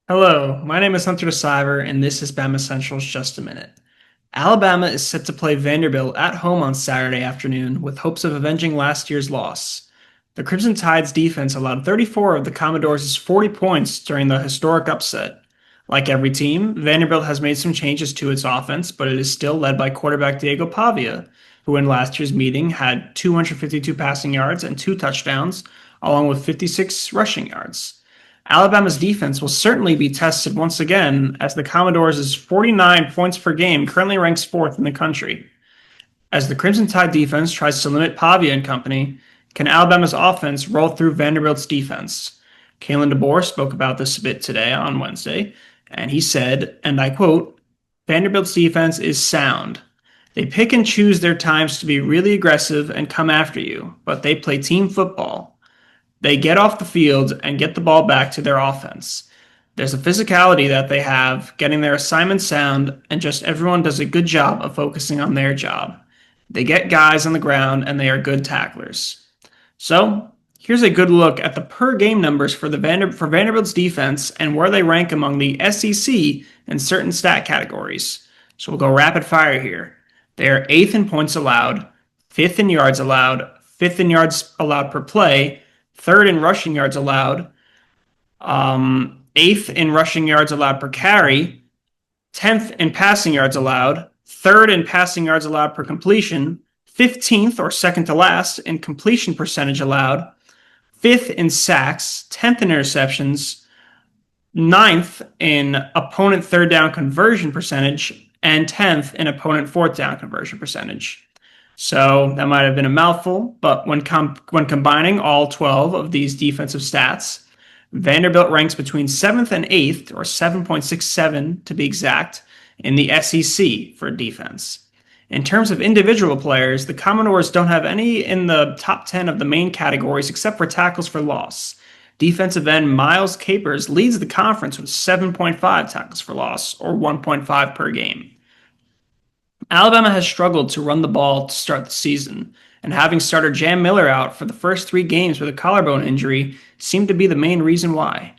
Hello, my name is Hunter DeCyver, and this is Bama Central's Just a Minute. Alabama is set to play Vanderbilt at home on Saturday afternoon with hopes of avenging last year's loss. The Crimson Tide's defense allowed 34 of the Commodores' 40 points during the historic upset. Like every team, Vanderbilt has made some changes to its offense, but it is still led by quarterback Diego Pavia, who in last year's meeting had 252 passing yards and two touchdowns, along with 56 rushing yards. Alabama's defense will certainly be tested once again, as the Commodores' 49 points per game currently ranks fourth in the country. As the Crimson Tide defense tries to limit Pavia and company, can Alabama's offense roll through Vanderbilt's defense? Kalen DeBoer spoke about this a bit today on Wednesday, and he said, and I quote, Vanderbilt's defense is sound. They pick and choose their times to be really aggressive and come after you, but they play team football. They get off the field and get the ball back to their offense. There's a physicality that they have, getting their assignments sound, and just everyone does a good job of focusing on their job. They get guys on the ground and they are good tacklers. So, here's a good look at the per game numbers for Vanderbilt's defense and where they rank among the SEC in certain stat categories. So we'll go rapid fire here. They are 8th in points allowed, 5th in yards allowed, 5th in yards allowed per play, 3rd in rushing yards allowed, 8th in rushing yards allowed per carry, 10th in passing yards allowed, 3rd in passing yards allowed per completion, 15th or second to last in completion percentage allowed, 5th in sacks, 10th in interceptions, 9th in opponent third down conversion percentage, and 10th in opponent fourth down conversion percentage. So that might have been a mouthful, but when combining all 12 of these defensive stats, Vanderbilt ranks between 7th and 8th, or 7.67 to be exact, in the SEC for defense. In terms of individual players, the Commodores don't have any in the top 10 of the main categories except for tackles for loss. Defensive end Miles Capers leads the conference with 7.5 tackles for loss, or 1.5 per game. Alabama has struggled to run the ball to start the season, and having starter Jam Miller out for the first 3 games with a collarbone injury seemed to be the main reason why.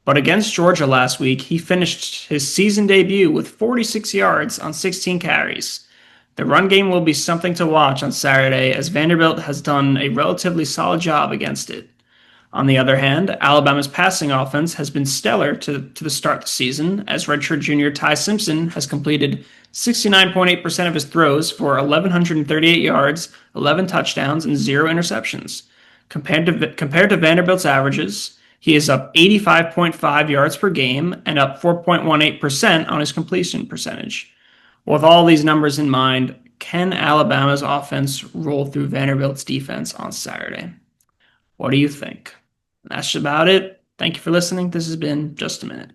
But against Georgia last week, he finished his season debut with 46 yards on 16 carries. The run game will be something to watch on Saturday, as Vanderbilt has done a relatively solid job against it. On the other hand, Alabama's passing offense has been stellar to the start of the season, as redshirt junior Ty Simpson has completed 69.8% of his throws for 1,138 yards, 11 touchdowns, and 0 interceptions. Compared to Vanderbilt's averages, he is up 85.5 yards per game and up 4.18% on his completion percentage. With all these numbers in mind, can Alabama's offense roll through Vanderbilt's defense on Saturday? What do you think? That's about it. Thank you for listening. This has been Just a Minute.